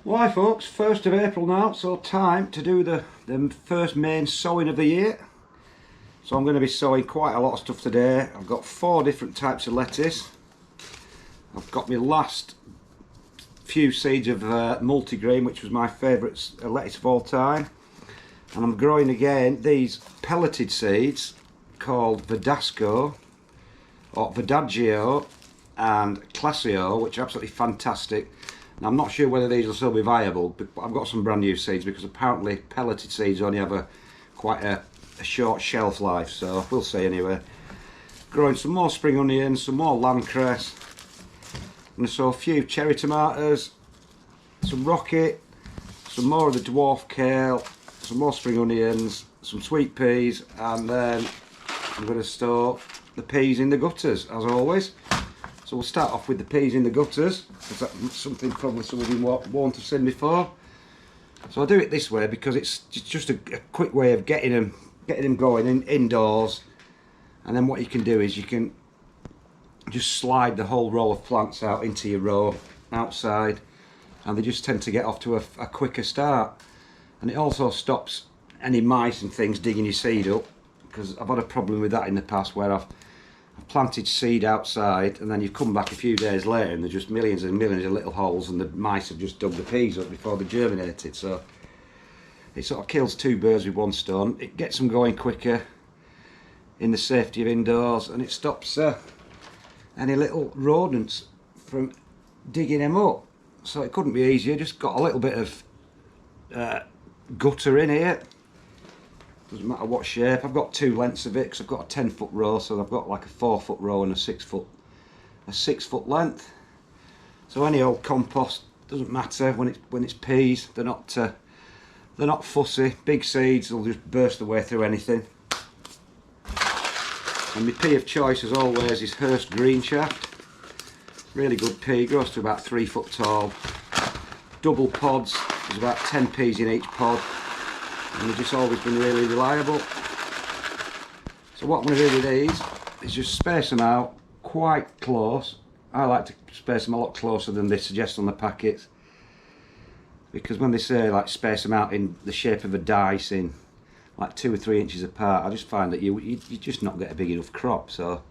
Why folks, 1st of April now, so time to do the first main sowing of the year. So I'm going to be sowing quite a lot of stuff today. I've got 4 different types of lettuce. I've got my last few seeds of multigrain, which was my favourite lettuce of all time. And I'm growing again these pelleted seeds called Verdasco, or Verdagio and Classio, which are absolutely fantastic. And I'm not sure whether these will still be viable, but I've got some brand new seeds because apparently pelleted seeds only have quite a short shelf life, so we'll see anyway. Growing some more spring onions, some more land cress, and so a few cherry tomatoes, some rocket, some more of the dwarf kale, some more spring onions, some sweet peas, and then I'm going to store the peas in the gutters as always. So we'll start off with the peas in the gutters, because that's something probably some of you won't have seen before. So I do it this way because it's just a quick way of getting them going indoors. And then what you can do is you can just slide the whole row of plants out into your row outside, and they just tend to get off to a quicker start. And it also stops any mice and things digging your seed up, because I've had a problem with that in the past where I've planted seed outside and then you've come back a few days later and there's just millions and millions of little holes and the mice have just dug the peas up before they germinated. So it sort of kills 2 birds with 1 stone. It gets them going quicker in the safety of indoors, and it stops any little rodents from digging them up. So it couldn't be easier. Just got a little bit of gutter in here. Doesn't matter what shape. I've got 2 lengths of it because I've got a 10-foot row, so I've got like a 4-foot row and a 6-foot length. So any old compost doesn't matter when it's peas. They're not fussy. Big seeds will just burst their way through anything. And my pea of choice, as always, is Hurst Green Shaft. Really good pea. Grows to about 3 foot tall. Double pods. There's about 10 peas in each pod. And they've just always been really reliable. So what I'm going to do with these is just space them out quite close. I like to space them a lot closer than they suggest on the packets, because when they say like space them out in the shape of a dice in like 2 or 3 inches apart, I just find that you just not get a big enough crop. So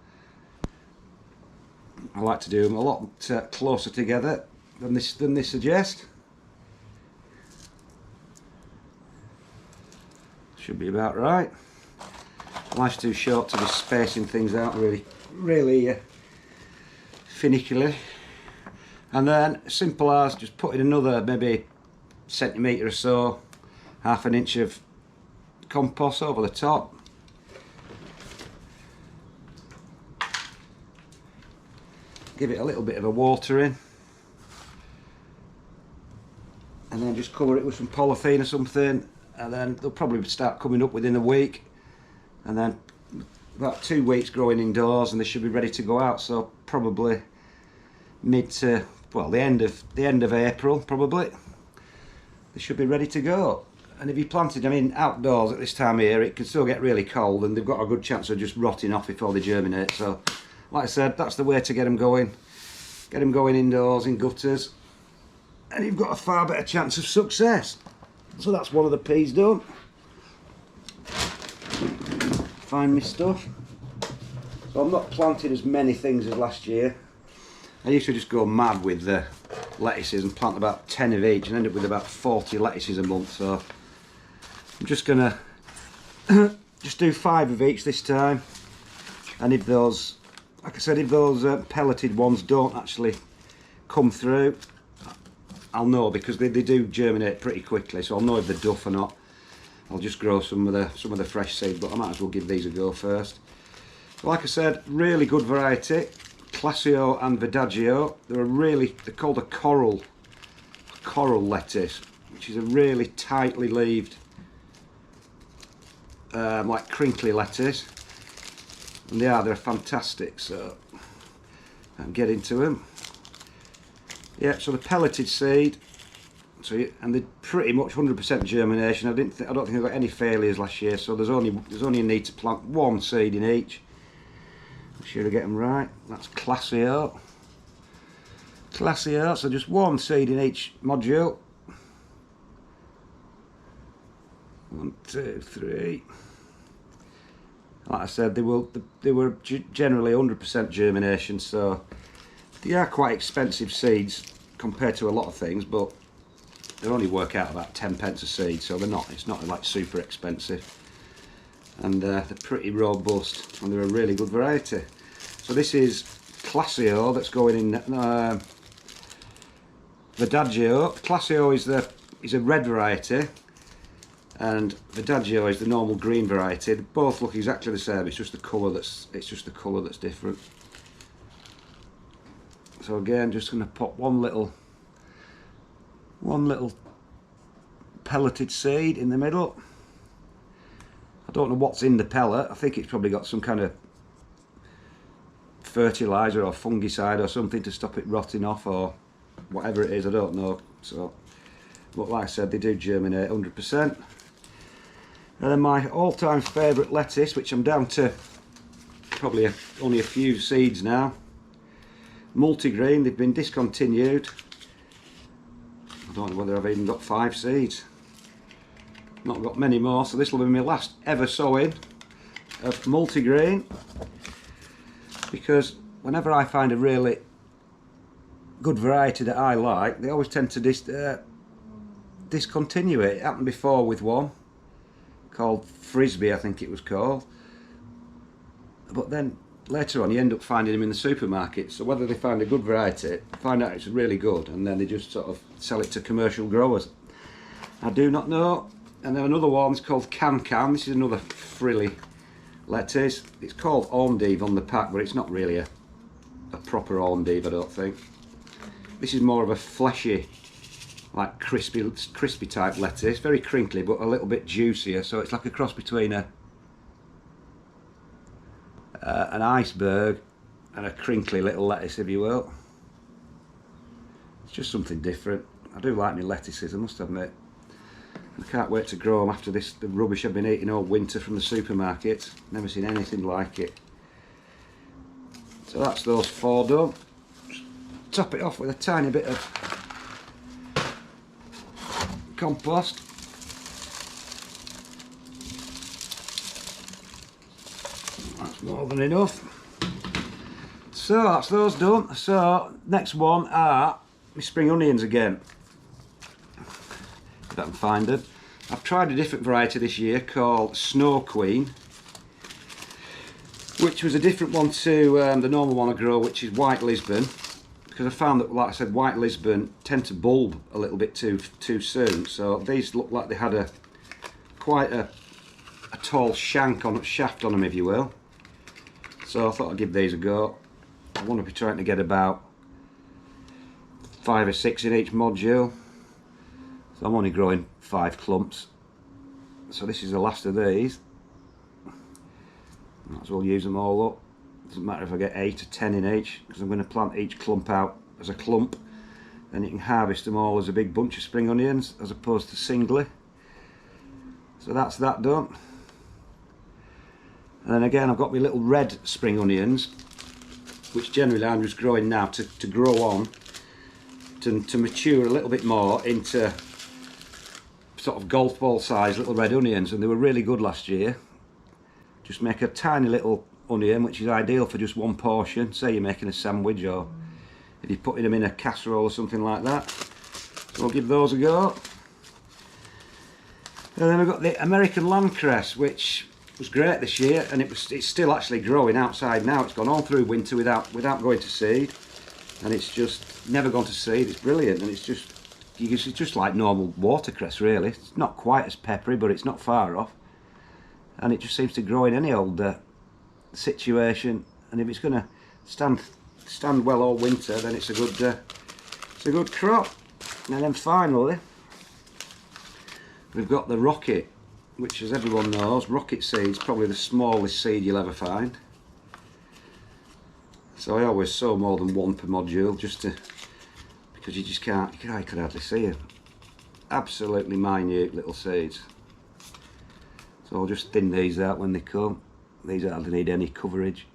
I like to do them a lot closer together than they suggest. Should be about right. Life's too short to be spacing things out really finically. And then simple as just putting another maybe centimetre or so, half an inch of compost over the top. Give it a little bit of a watering, and then just cover it with some polythene or something. And then they'll probably start coming up within a week, and then about 2 weeks growing indoors, and they should be ready to go out. So probably mid to, well, the end of April probably, they should be ready to go. And if you planted them in outdoors at this time of year, it can still get really cold, and they've got a good chance of just rotting off before they germinate. So like I said, that's the way to get them going. Get them going indoors in gutters, and you've got a far better chance of success. So that's one of the peas done. Find my stuff. So I'm not planting as many things as last year. I used to just go mad with the lettuces and plant about 10 of each and end up with about 40 lettuces a month. So I'm just gonna just do 5 of each this time. And if those, like I said, if those pelleted ones don't actually come through, I'll know, because they do germinate pretty quickly, so I'll know if they're duff or not. I'll just grow some of the fresh seeds, but I might as well give these a go first. Like I said, really good variety, Classio and Verdagio. They're called a coral lettuce, which is a really tightly leaved, like crinkly lettuce, and they're fantastic. So I'll get into them. Yeah, so the pelleted seed, and they're pretty much 100% germination. I don't think I got any failures last year, so there's only a need to plant 1 seed in each. Make sure I get them right. That's Classio. So just 1 seed in each module, 1, 2, 3. Like I said, they were generally 100% germination, so they are quite expensive seeds compared to a lot of things, but they only work out about 10 pence a seed, so it's not like super expensive. And they're pretty robust, and they're a really good variety. So this is Classio that's going in Vidaggio. Classio is a red variety, and Vidaggio is the normal green variety. They both look exactly the same. It's just the colour that's different. So again, just going to pop one little pelleted seed in the middle. I don't know what's in the pellet. I think it's probably got some kind of fertiliser or fungicide or something to stop it rotting off, or whatever it is, I don't know. So, but like I said, they do germinate 100%. And then my all-time favourite lettuce, which I'm down to probably only a few seeds now. Multigrain, they've been discontinued. I don't know whether I've even got 5 seeds. Not got many more, so this will be my last ever sowing of multigrain, because whenever I find a really good variety that I like, they always tend to discontinue it. It happened before with one called Frisbee, I think it was called, but then later on you end up finding them in the supermarket. So whether they find a good variety, find out it's really good, and then they just sort of sell it to commercial growers, I do not know. And then another one's called Can. This is another frilly lettuce. It's called endive on the pack, but it's not really a proper endive, I don't think. This is more of a fleshy, like crispy type lettuce. Very crinkly, but a little bit juicier. So it's like a cross between an iceberg and a crinkly little lettuce, if you will. It's just something different. I do like my lettuces, I must admit. I can't wait to grow them after the rubbish I've been eating all winter from the supermarket. Never seen anything like it. So that's those 4 done. Just top it off with a tiny bit of compost. That's more than enough. So that's those done. So next one are my spring onions again. If I can find them. I've tried a different variety this year called Snow Queen, which was a different one to the normal one I grow, which is White Lisbon, because I found that, like I said, White Lisbon tend to bulb a little bit too soon. So these look like they had quite a tall shaft on them, if you will. So I thought I'd give these a go. I want to be trying to get about 5 or 6 in each module. So I'm only growing 5 clumps. So this is the last of these. Might as well use them all up. Doesn't matter if I get 8 or 10 in each, because I'm going to plant each clump out as a clump. Then you can harvest them all as a big bunch of spring onions, as opposed to singly. So that's that done. And then again, I've got my little red spring onions, which generally I'm just growing now to grow on, to mature a little bit more into sort of golf ball size little red onions, and they were really good last year. Just make a tiny little onion, which is ideal for just one portion. Say you're making a sandwich, or if you're putting them in a casserole or something like that. So I'll give those a go. And then we've got the American land cress, which was great this year, and it's still actually growing outside now. It's gone all through winter without going to seed, and it's just never gone to seed. It's brilliant, and it's just like normal watercress, really. It's not quite as peppery, but it's not far off, and it just seems to grow in any old situation. And if it's going to stand well all winter, then it's a good crop. And then finally, we've got the rocket, which, as everyone knows, rocket seed's probably the smallest seed you'll ever find. So I always sow more than 1 per module, because you just can't, I could hardly see it. Absolutely minute little seeds. So I'll just thin these out when they come. These hardly need any coverage.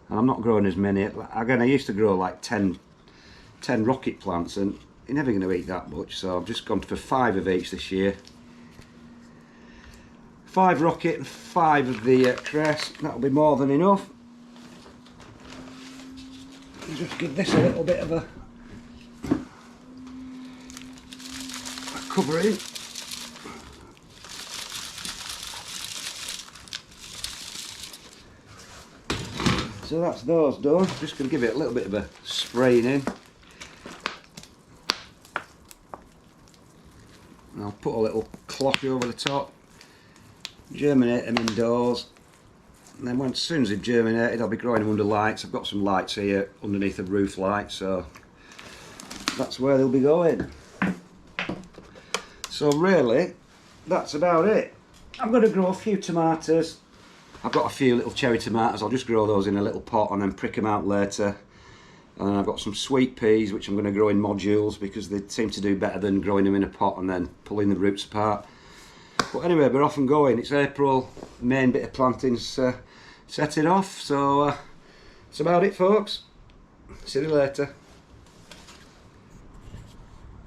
And I'm not growing as many. Again, I used to grow like 10 rocket plants, and you're never going to eat that much, so I've just gone for 5 of each this year. 5 rocket and 5 of the cress. That'll be more than enough. Just give this a little bit of a covering. So that's those done. Just going to give it a little bit of a spraying in. And I'll put a little cloth over the top, germinate them indoors, and then as soon as they've germinated I'll be growing them under lights. I've got some lights here underneath the roof light, so that's where they'll be going. So really that's about it. I'm going to grow a few tomatoes. I've got a few little cherry tomatoes. I'll just grow those in a little pot and then prick them out later. And then I've got some sweet peas which I'm going to grow in modules because they seem to do better than growing them in a pot and then pulling the roots apart. But anyway, we're off and going. It's April, main bit of planting's setting off, so that's about it, folks. See you later.